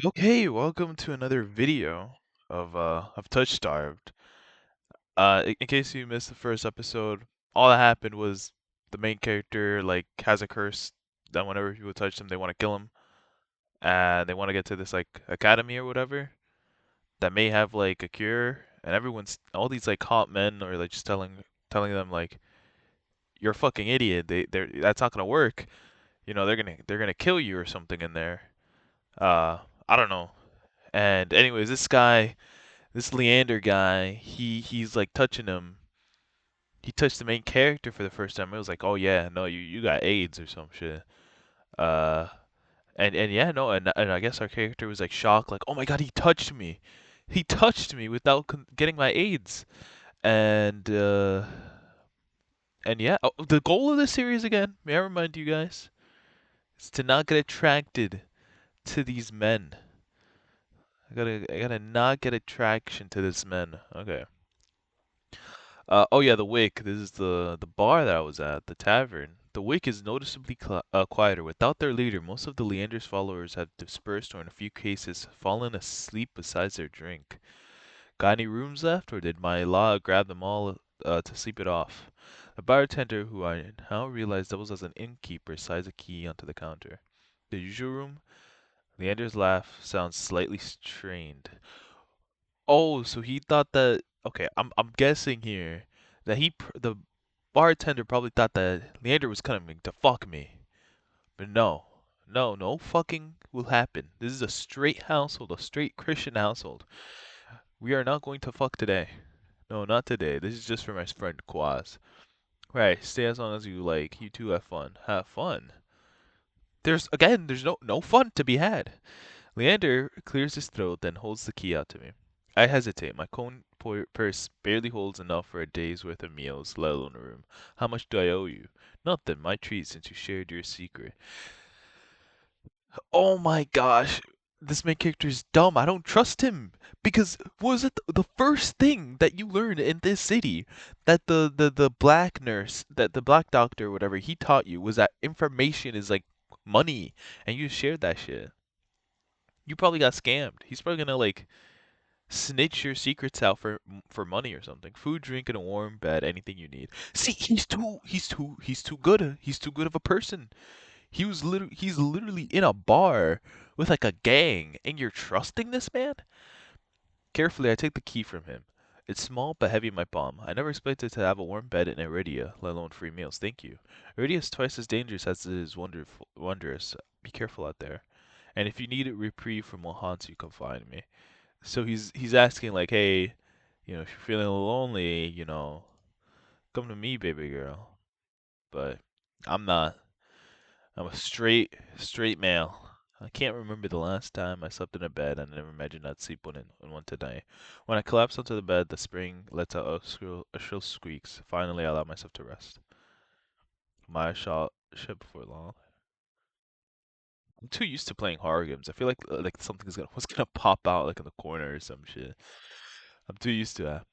Okay, welcome to another video of Touch Starved. In case you missed the first episode, all that happened was the main character like has a curse that whenever people touch him, they want to kill him, and they want to get to this like academy or whatever that may have like a cure, and everyone's all these like hot men are like just telling them like you're a fucking idiot. They're that's not gonna work. You know they're gonna kill you or something in there. Uh, I don't know. And anyways, this Leander guy, he's like touching him. He touched the main character for the first time. It was like, oh yeah, no, you got AIDS or some shit. Uh, and yeah, no, and I guess our character was like shocked, like, oh my god, he touched me without getting my AIDS. And and yeah, oh, the goal of this series again, may I remind you guys, is to not get attracted to these men. I gotta not get attraction to this men. Okay. Oh yeah, the Wick. This is the bar that I was at, the tavern. The Wick is noticeably quieter. Without their leader, most of the Leander's followers have dispersed or in a few cases fallen asleep beside their drink. Got any rooms left, or did my law grab them all to sleep it off? The bartender, who I now realize doubles as an innkeeper, slides a key onto the counter. The usual room? Leander's laugh sounds slightly strained. Oh, so he thought that. Okay, I'm guessing here that the bartender probably thought that Leander was coming to fuck me. But no, no fucking will happen. This is a straight household, a straight Christian household. We are not going to fuck today. No, not today. This is just for my friend Quaz. Right, stay as long as you like. You two have fun. Have fun. There's no fun to be had. Leander clears his throat, then holds the key out to me. I hesitate. My coin purse barely holds enough for a day's worth of meals, let alone a room. How much do I owe you? Nothing. My treat since you shared your secret. Oh my gosh. This main character is dumb. I don't trust him. Because was it the first thing that you learned in this city that the black nurse, that the black doctor, whatever, he taught you was that information is like money and you shared that shit. You probably got scammed. He's probably gonna like snitch your secrets out for money or something. Food, drink, and a warm bed, anything you need. See, he's too good. He's too good of a person. He's literally in a bar with like a gang, and you're trusting this man? Carefully, I take the key from him. It's small but heavy in my palm. I never expected to have a warm bed in Iridia, let alone free meals. Thank you. Iridia is twice as dangerous as it is wondrous. Be careful out there. And if you need a reprieve from what haunts you, come find me. So he's asking like, hey, if you're feeling lonely, come to me, baby girl. But I'm not. I'm a straight male. I can't remember the last time I slept in a bed and I never imagined I'd sleep in one tonight. When I collapsed onto the bed, the spring lets out a shrill squeaks. Finally, I allow myself to rest. My shot before long. I'm too used to playing horror games. I feel like something's gonna was gonna pop out like in the corner or some shit. I'm too used to that.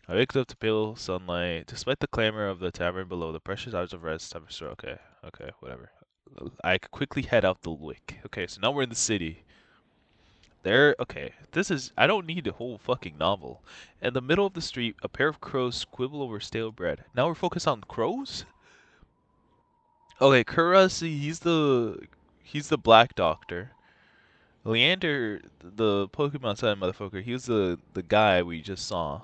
I waked up to pale sunlight. Despite the clamor of the tavern below, the precious hours of rest have restored. Okay, whatever. I quickly head out the wick. Okay, so now we're in the city. Okay, I don't need a whole fucking novel. In the middle of the street, a pair of crows squibble over stale bread. Now we're focused on crows? Okay, Kurasi, he's the black doctor. Leander, the Pokemon Sun motherfucker, he was the guy we just saw.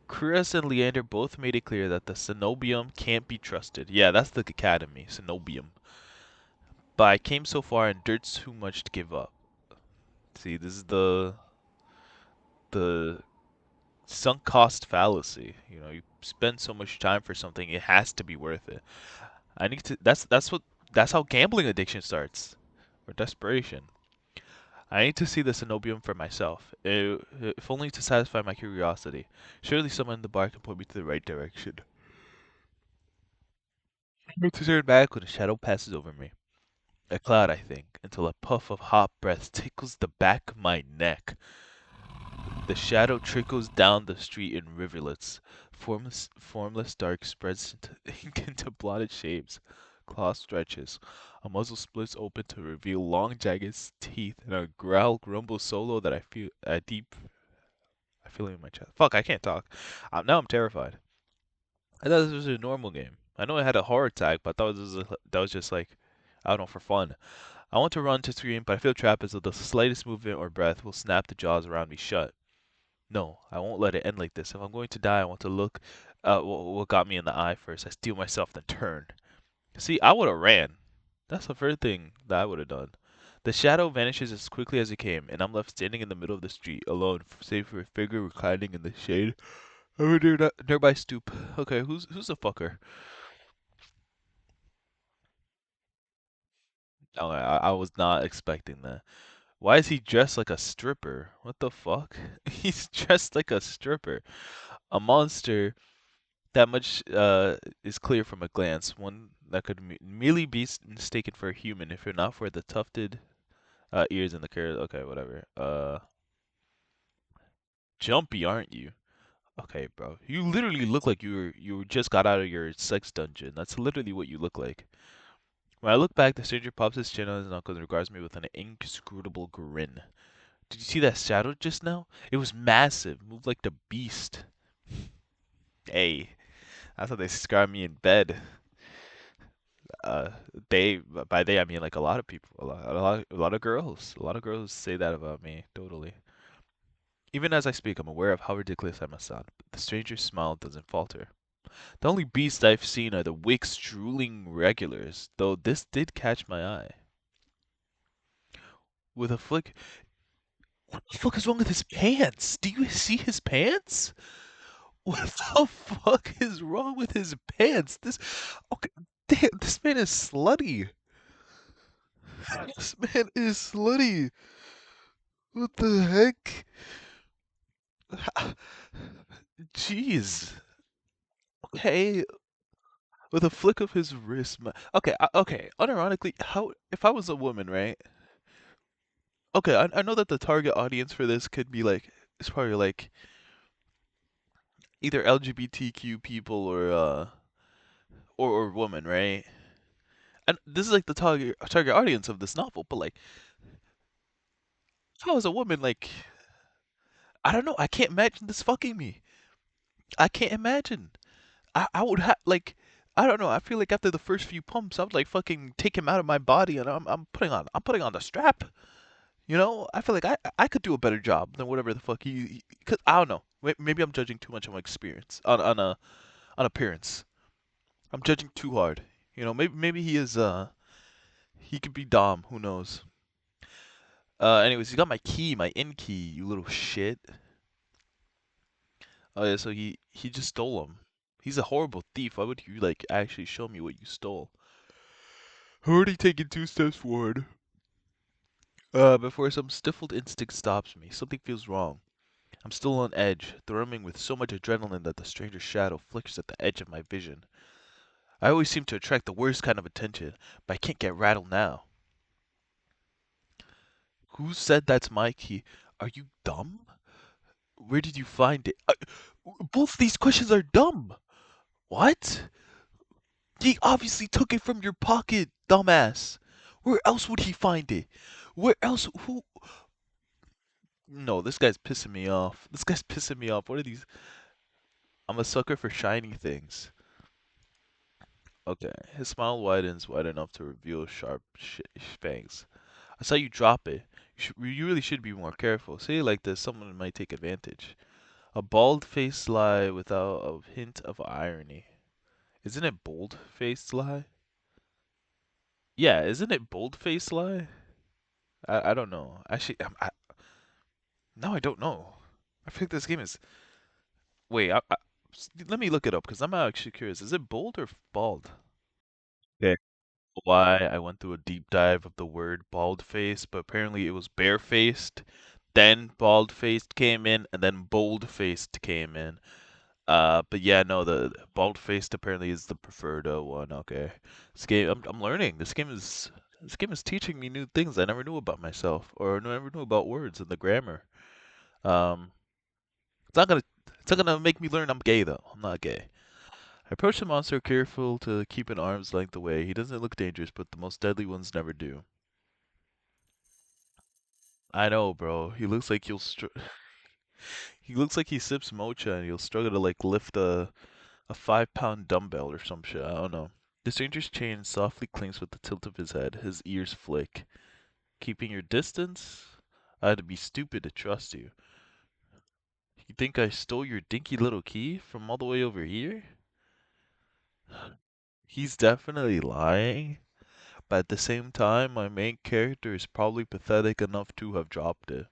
Chris and Leander both made it clear that the Cenobium can't be trusted. Yeah, that's the academy, Cenobium. But I came so far and dirt's too much to give up. See, this is the sunk cost fallacy. You spend so much time for something, it has to be worth it. I need to. That's how gambling addiction starts, or desperation. I need to see the Cenobium for myself, if only to satisfy my curiosity. Surely someone in the bar can point me to the right direction. But to turn back when a shadow passes over me. A cloud, I think, until a puff of hot breath tickles the back of my neck. The shadow trickles down the street in rivulets. Formless dark spreads into, into blotted shapes. Claw stretches. A muzzle splits open to reveal long, jagged teeth, and a growl grumbles solo that I feel a deep. I feel it in my chest. Fuck, I can't talk. Now I'm terrified. I thought this was a normal game. I know it had a horror tag, but I thought that was just like, I don't know, for fun. I want to run to scream, but I feel trapped as though the slightest movement or breath will snap the jaws around me shut. No, I won't let it end like this. If I'm going to die, I want to look what got me in the eye first. I steel myself, then turn. See, I would have ran. That's the first thing that I would have done. The shadow vanishes as quickly as it came, and I'm left standing in the middle of the street, alone, save for a figure reclining in the shade of a nearby stoop. Okay, who's the fucker? No, I was not expecting that. Why is he dressed like a stripper? What the fuck? He's dressed like a stripper. A monster that much is clear from a glance. One that could merely be mistaken for a human if you're not for the tufted ears and the curls. Okay, whatever. Jumpy, aren't you? Okay, bro. You literally look like you just got out of your sex dungeon. That's literally what you look like. When I look back, the stranger pops his chin on his knuckles and regards me with an inscrutable grin. Did you see that shadow just now? It was massive, moved like the beast. Hey, that's how they describe me in bed. Uh, by they I mean like a lot of people, a lot of girls say that about me. Totally. Even as I speak, I'm aware of how ridiculous I must sound. But the stranger's smile doesn't falter. The only beasts I've seen are the Wicks drooling regulars, though this did catch my eye. With a flick, what the fuck is wrong with his pants? Do you see his pants? What the fuck is wrong with his pants? Okay, damn, this man is slutty. This man is slutty. What the heck? Jeez. Okay, with a flick of his wrist. Okay, okay. Unironically, how if I was a woman, right? Okay, I know that the target audience for this could be like it's probably like either LGBTQ people or woman, right? And this is like the target audience of this novel, but like if I was a woman, like I don't know, I can't imagine this fucking me. I can't imagine. I would have like I don't know. I feel like after the first few pumps, I would like fucking take him out of my body, and I'm putting on the strap. You know, I feel like I could do a better job than whatever the fuck cause I don't know. Maybe I'm judging too much on my experience on appearance. I'm judging too hard. You know, maybe he could be Dom. Who knows? Anyways, he got my key, my in key. You little shit. Oh yeah, so he just stole him. He's a horrible thief. Why would you like actually show me what you stole? Already taken 2 steps forward. Before some stifled instinct stops me, something feels wrong. I'm still on edge, thrumming with so much adrenaline that the stranger's shadow flickers at the edge of my vision. I always seem to attract the worst kind of attention, but I can't get rattled now. Who said that's my key? Are you dumb? Where did you find it? Both these questions are dumb. What? He obviously took it from your pocket, dumbass. Where else would he find it? Where else? Who? No, this guy's pissing me off. This guy's pissing me off. What are these? I'm a sucker for shiny things. Okay, his smile widens wide enough to reveal sharp fangs. I saw you drop it. You really should be more careful. Say it like this, someone might take advantage. A bald-faced lie without a hint of irony. Isn't it bold-faced lie? Yeah, isn't it bold-faced lie? I don't know. Actually, no, I don't know. I think this game is. Wait, let me look it up because I'm actually curious. Is it bold or bald? Okay. Why I went through a deep dive of the word bald face, but apparently it was barefaced, then bald faced came in, and then bold faced came in. But yeah, no, the bald faced apparently is the preferred one. Okay, this game, I'm learning. This game is teaching me new things I never knew about myself, or never knew about words and the grammar. Um, it's not gonna it's not gonna make me learn I'm gay though. I'm not gay. Approach the monster careful to keep an arm's length away. He doesn't look dangerous, but the most deadly ones never do. I know, bro. He looks like he sips mocha and he'll struggle to like lift a 5 pound dumbbell or some shit. I don't know. The stranger's chain softly clings with the tilt of his head. His ears flick. Keeping your distance? I'd be stupid to trust you. You think I stole your dinky little key from all the way over here? He's definitely lying, but at the same time, my main character is probably pathetic enough to have dropped it.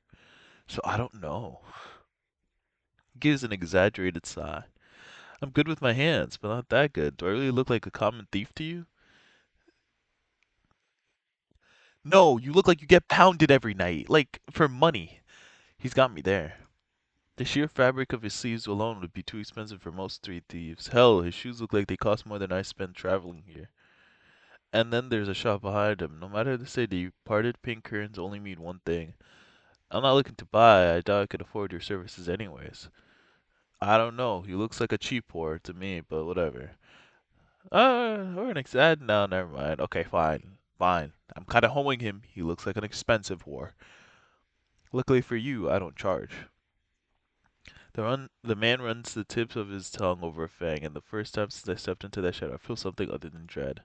So I don't know. He gives an exaggerated sigh. I'm good with my hands, but not that good. Do I really look like a common thief to you? No, you look like you get pounded every night, like for money. He's got me there. The sheer fabric of his sleeves alone would be too expensive for most street thieves. Hell, his shoes look like they cost more than I spend traveling here. And then there's a shop behind him. No matter the city, parted pink curtains only mean one thing. I'm not looking to buy. I doubt I could afford your services anyways. I don't know. He looks like a cheap whore to me, but whatever. Or an no, never mind. Okay, fine. Fine. I'm kinda hoeing him. He looks like an expensive whore. Luckily for you, I don't charge. The man runs the tips of his tongue over a fang, and the first time since I stepped into that shadow, I feel something other than dread.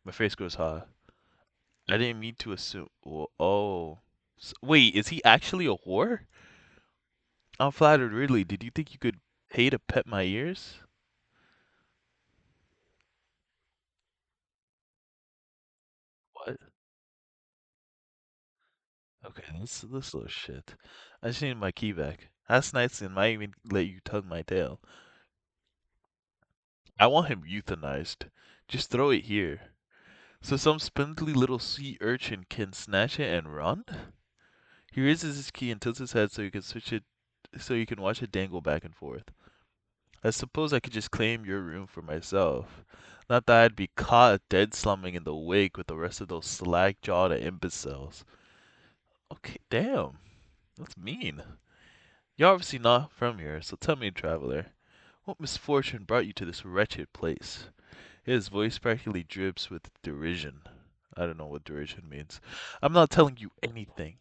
My face grows hot. I didn't mean to assume. Oh. Wait, is he actually a whore? I'm flattered, really. Did you think you could pay to pet my ears? What? Okay, this little shit. I just need my key back. Ask nicely and might even let you tug my tail. I want him euthanized. Just throw it here. So some spindly little sea urchin can snatch it and run? He raises his key and tilts his head so you can switch it so you can watch it dangle back and forth. I suppose I could just claim your room for myself. Not that I'd be caught dead slumming in the wake with the rest of those slack-jawed imbeciles. Okay, damn. That's mean. You're obviously not from here, so tell me, traveler, what misfortune brought you to this wretched place? His voice practically drips with derision. I don't know what derision means. I'm not telling you anything.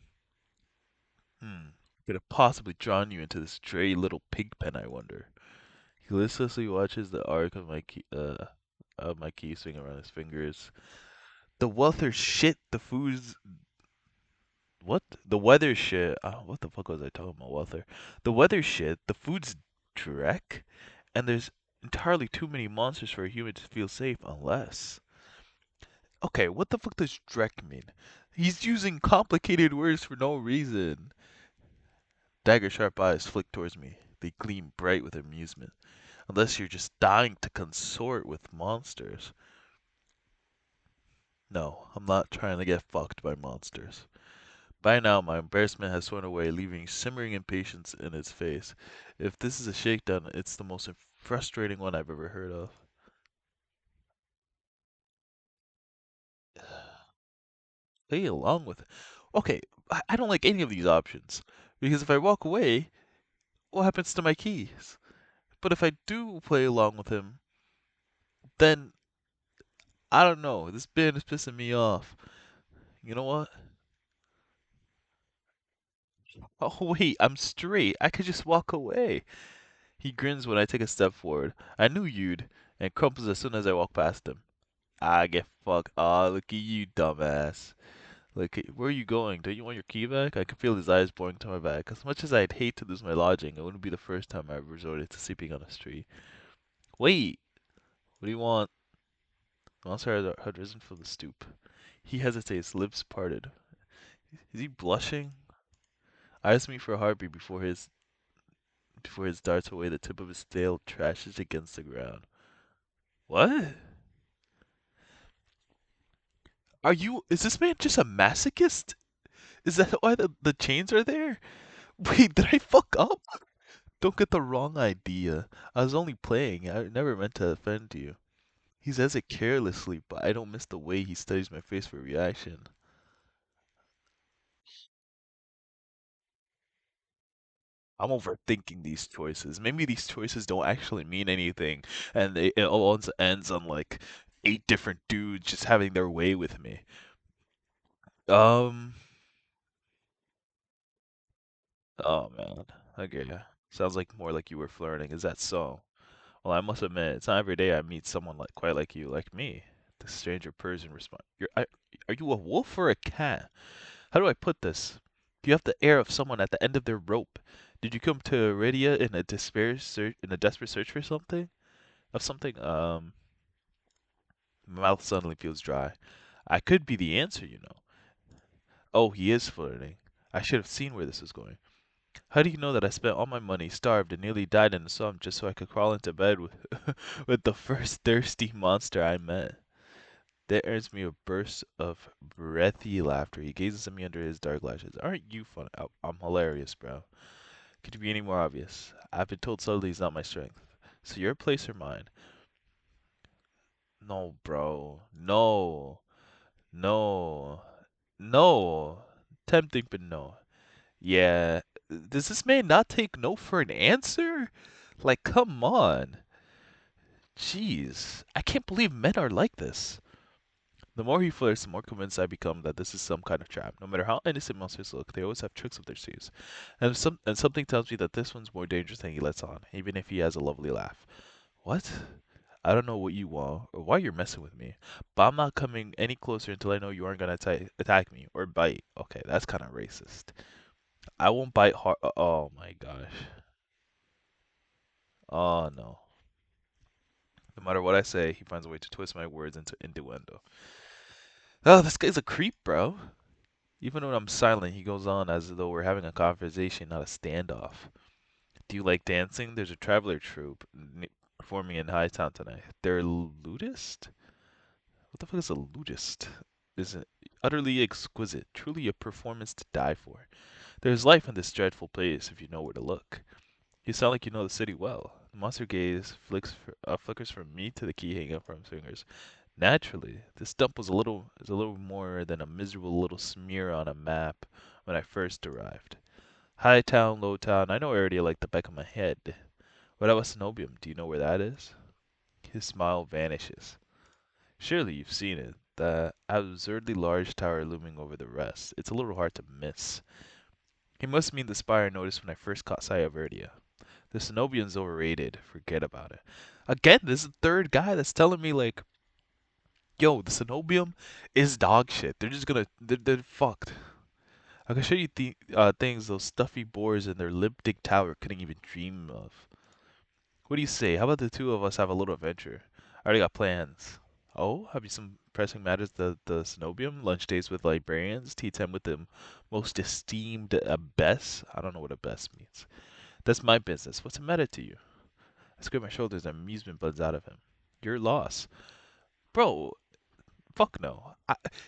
Could have possibly drawn you into this stray little pig pen, I wonder. He listlessly watches the arc of my key swing around his fingers. The weather shit, the food's what? The weather shit. What the fuck was I talking about? Weather. The weather shit. The food's dreck, and there's entirely too many monsters for a human to feel safe unless. Okay, what the fuck does dreck mean? He's using complicated words for no reason. Dagger sharp eyes flick towards me. They gleam bright with amusement. Unless you're just dying to consort with monsters. No, I'm not trying to get fucked by monsters. By now, my embarrassment has sworn away, leaving simmering impatience in its face. If this is a shakedown, it's the most frustrating one I've ever heard of. Play along with it. Okay, I don't like any of these options. Because if I walk away, what happens to my keys? But if I do play along with him, then I don't know. This band is pissing me off. You know what? Oh, wait, I'm straight. I could just walk away. He grins when I take a step forward. I knew you'd, and crumples as soon as I walk past him. I get fucked. Aw, look at you, dumbass. Like, where are you going? Don't you want your key back? I can feel his eyes boring to my back. As much as I'd hate to lose my lodging, it wouldn't be the first time I've resorted to sleeping on the street. Wait, what do you want? The monster had risen from the stoop. He hesitates, lips parted. Is he blushing? Eyes meet for a heartbeat before his darts away. The tip of his tail trashes against the ground. What? Are you? Is this man just a masochist? Is that why the chains are there? Wait, did I fuck up? Don't get the wrong idea. I was only playing. I never meant to offend you. He says it carelessly, but I don't miss the way he studies my face for reaction. I'm overthinking these choices. Maybe these choices don't actually mean anything, and it all ends on like eight different dudes just having their way with me. Um, oh man. Okay. Sounds like more like you were flirting. Is that so? Well, I must admit, it's not every day I meet someone like quite like you, like me. The stranger Persian response. Are you a wolf or a cat? How do I put this? You have the air of someone at the end of their rope. Did you come to Iridia in a desperate search for something? Of something? My mouth suddenly feels dry. I could be the answer, you know. Oh, he is flirting. I should have seen where this was going. How do you know that I spent all my money, starved, and nearly died in the sun just so I could crawl into bed with, with the first thirsty monster I met? There earns me a burst of breathy laughter. He gazes at me under his dark lashes. Aren't you funny? I'm hilarious, bro. Could you be any more obvious? I've been told subtlety is not my strength. So your place or mine? No, bro. No. No. No. Tempting, but no. Yeah. Does this man not take no for an answer? Like, come on. Jeez. I can't believe men are like this. The more he flirts, the more convinced I become that this is some kind of trap. No matter how innocent monsters look, they always have tricks up their sleeves. And something tells me that this one's more dangerous than he lets on, even if he has a lovely laugh. What? I don't know what you want or why you're messing with me, but I'm not coming any closer until I know you aren't gonna attack me or bite. Okay, that's kind of racist. I won't bite hard. Oh my gosh. Oh no. No matter what I say, he finds a way to twist my words into innuendo. Oh, this guy's a creep, bro. Even when I'm silent, he goes on as though we're having a conversation, not a standoff. Do you like dancing? There's a traveler troupe performing in Hightown tonight. They're ludist? What the fuck is a ludist? Is it utterly exquisite, truly a performance to die for. There's life in this dreadful place if you know where to look. You sound like you know the city well. The monster gaze flickers from me to the key hanging up from his fingers. Naturally, this dump is a little more than a miserable little smear on a map when I first arrived. High town, low town, I know area like the back of my head. What about Cenobium? Do you know where that is? His smile vanishes. Surely you've seen it. The absurdly large tower looming over the rest. It's a little hard to miss. He must mean the spire I noticed when I first caught sight of Erdia. The Cenobian's overrated. Forget about it. Again, this is the third guy that's telling me like, yo, the Cenobium is dog shit. They're fucked. I can show you things those stuffy boars in their lip-dig tower couldn't even dream of. What do you say? How about the two of us have a little adventure? I already got plans. Oh, have you some pressing matters? The Cenobium? Lunch dates with librarians? Tea time with the most esteemed abbess? I don't know what abbess means. That's my business. What's the matter to you? I scrape my shoulders and amusement buds out of him. Your loss. Bro, fuck no.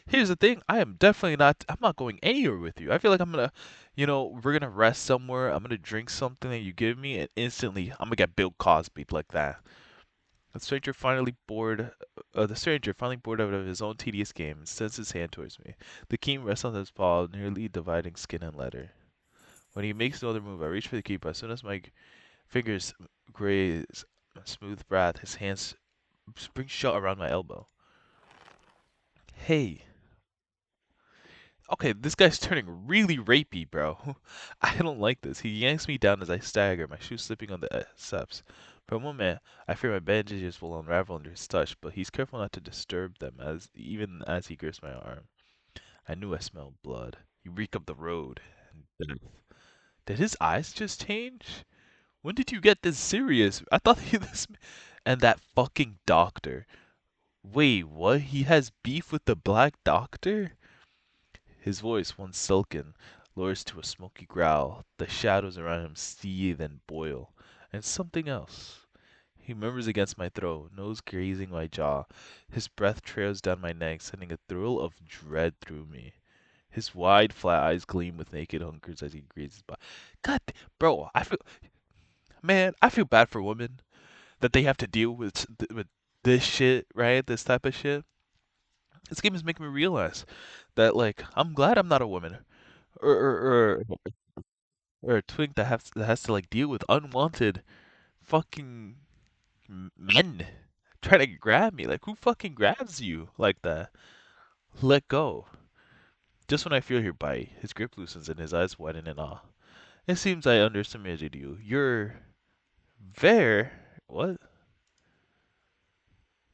Here's the thing. I am definitely not. I'm not going anywhere with you. I feel like I'm gonna, we're gonna rest somewhere. I'm gonna drink something that you give me, and instantly I'm gonna get Bill Cosby like that. The stranger finally bored out of his own tedious game and extends his hand towards me. The keen rests on his paw, nearly dividing skin and leather. When he makes no other move, I reach for the key, but as soon as my fingers graze a smooth brass, his hands spring shut around my elbow. Hey, okay, this guy's turning really rapey, bro. I don't like this. He yanks me down as I stagger, my shoes slipping on the steps. For a moment, I fear my bandages will unravel under his touch, but he's careful not to disturb them even as he grips my arm. I knew I smelled blood. You reek of the road and death. Did his eyes just change? When did you get this serious? I thought this. And that fucking doctor. Wait, what? He has beef with the Black Doctor? His voice, once silken, lowers to a smoky growl. The shadows around him seethe and boil. And something else. He murmurs against my throat, nose grazing my jaw. His breath trails down my neck, sending a thrill of dread through me. His wide, flat eyes gleam with naked hunkers as he grazes by. Bro, I feel bad for women that they have to deal with this shit, right? This type of shit. This game is making me realize that, like, I'm glad I'm not a woman. Or or a twink that has to like deal with unwanted fucking men trying to grab me. Like who fucking grabs you like that? Let go. Just when I feel your bite, his grip loosens and his eyes widen in awe. It seems I underestimated you. You're there. What?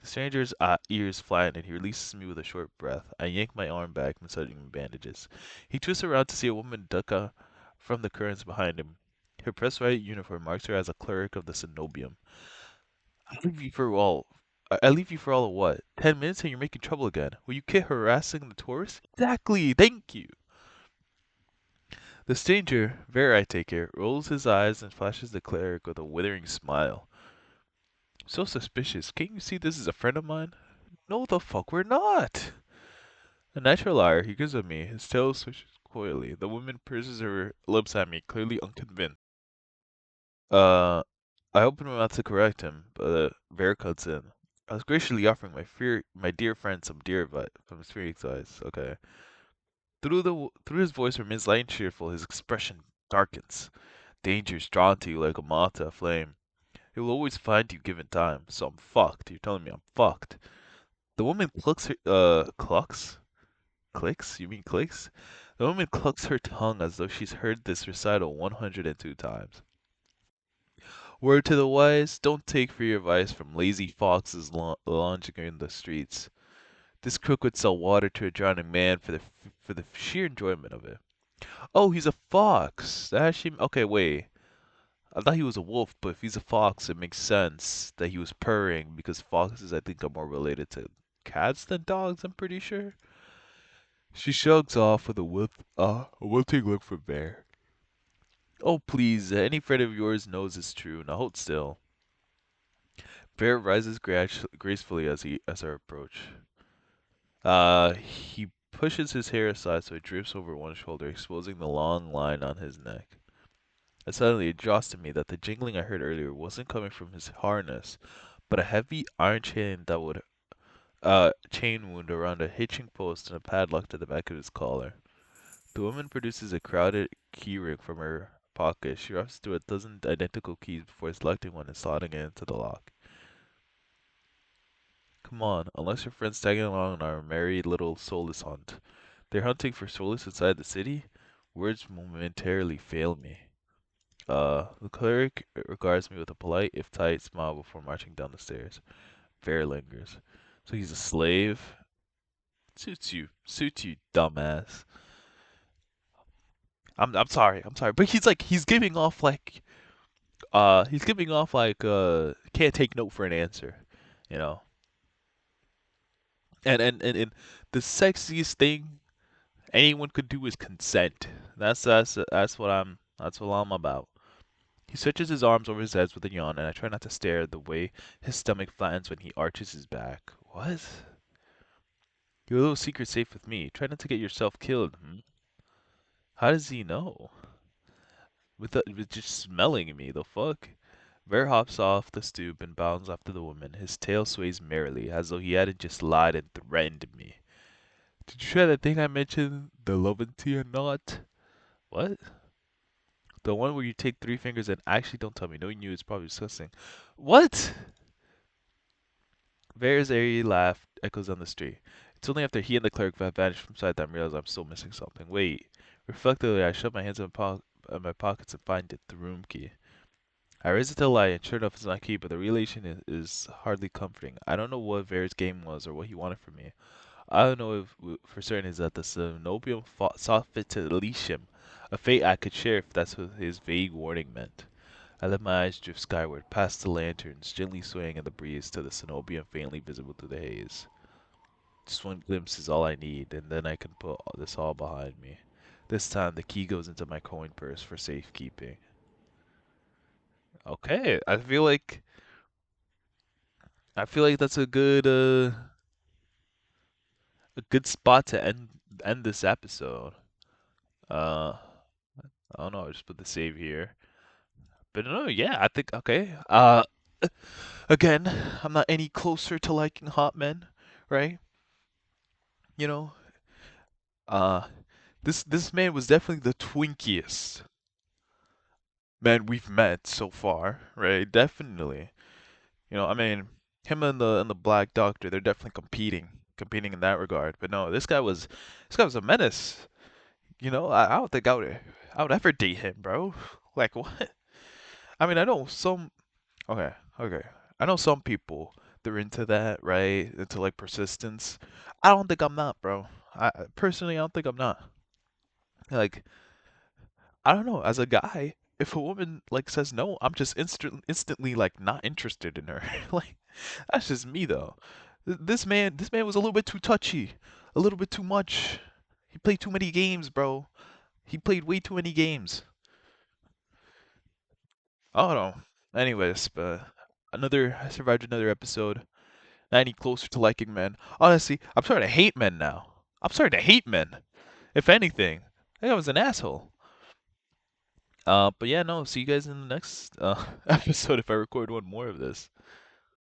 The stranger's ears flatten and he releases me with a short breath. I yank my arm back, massaging bandages. He twists around to see a woman duck out from the currents behind him. Her press white uniform marks her as a cleric of the Cenobium. I leave you for all. I leave you for all of what? 10 minutes and you're making trouble again. Will you quit harassing the tourists? Exactly. Thank you. The stranger, Ver I take it, rolls his eyes and flashes the cleric with a withering smile. So suspicious. Can't you see this is a friend of mine? No, the fuck we're not. A natural liar, he gives at me. His tail swishes coyly. The woman purses her lips at me, clearly unconvinced. Uh, I open my mouth to correct him, but Bear cuts in. I was graciously offering my dear friend some dear advice from his Phoenix eyes. Okay. Through his voice remains light and cheerful, his expression darkens. Danger is drawn to you like a moth to a flame. It will always find you given time. So I'm fucked. You're telling me I'm fucked. The woman clucks? Clicks? You mean clicks? The woman clucks her tongue as though she's heard this recital 102 times. Word to the wise, don't take for your advice from lazy foxes lounging in the streets. This crook would sell water to a drowning man for the sheer enjoyment of it. Oh, he's a fox. That actually okay. Wait, I thought he was a wolf, but if he's a fox, it makes sense that he was purring because foxes, I think, are more related to cats than dogs. I'm pretty sure. She shrugs off with a wilting look for Bear. Oh, please, any friend of yours knows it's true. Now hold still. Bear rises gracefully as our approach. He pushes his hair aside so it drifts over one shoulder, exposing the long line on his neck. And suddenly it draws to me that the jingling I heard earlier wasn't coming from his harness, but a heavy iron chain wound around a hitching post and a padlock to the back of his collar. The woman produces a crowded keyring from her pocket. She rushes through a dozen identical keys before selecting one and slotting it into the lock. Come on, unless your friend's tagging along on our merry little soulless hunt. They're hunting for soulless inside the city? Words momentarily fail me. The cleric regards me with a polite, if tight, smile before marching down the stairs. Bear lingers. So he's a slave? Suits you, dumbass. I'm sorry, but he's giving off can't take no for an answer, you know. And the sexiest thing anyone could do is consent. That's what I'm about. He stretches his arms over his head with a yawn, and I try not to stare at the way his stomach flattens when he arches his back. What? Your little secret safe with me. Try not to get yourself killed. Hmm? How does he know? With just smelling me, the fuck? Bear hops off the stoop and bounds after the woman. His tail sways merrily, as though he hadn't just lied and threatened me. Did you try that thing I mentioned? The Loventia knot? What? The one where you take three fingers and actually don't tell me. Knowing you is probably disgusting. What? Bear's airy laugh echoes down the street. It's only after he and the clerk have vanished from sight that I realize I'm still missing something. Wait. Reflectively, I shove my hands in my pockets and find it, the room key. I raise it to the light, and sure enough, it's not key, but the realization is hardly comforting. I don't know what Ver's game was or what he wanted from me. I don't know if for certain is that the Cenobium saw fit to leash him, a fate I could share if that's what his vague warning meant. I let my eyes drift skyward, past the lanterns, gently swaying in the breeze to the Cenobium faintly visible through the haze. Just one glimpse is all I need, and then I can put this all behind me. This time, the key goes into my coin purse for safekeeping. Okay, I feel like that's a good spot to end this episode. Uh, I don't know. I'll just put the save here. But no, yeah, I think okay. Again, I'm not any closer to liking hot men, right? You know, uh, this man was definitely the twinkiest. Man, we've met so far, right? Definitely. I mean, him and the Black Doctor, they're definitely competing in that regard. But no, this guy was a menace. I don't think I would ever date him, bro. Like what? I mean, I know some. Okay, okay. I know some people they're into that, right? Into like persistence. I don't think I'm not, bro. Personally, I don't think I'm not. Like, I don't know. As a guy, if a woman like says no, I'm just instantly like not interested in her. Like, that's just me though. This man was a little bit too touchy, a little bit too much. He played too many games, bro. He played way too many games. I don't know. Anyways, but I survived another episode. Not any closer to liking men. Honestly, I'm starting to hate men now. I'm starting to hate men. If anything, I think I was an asshole. But yeah, no. See you guys in the next episode if I record one more of this.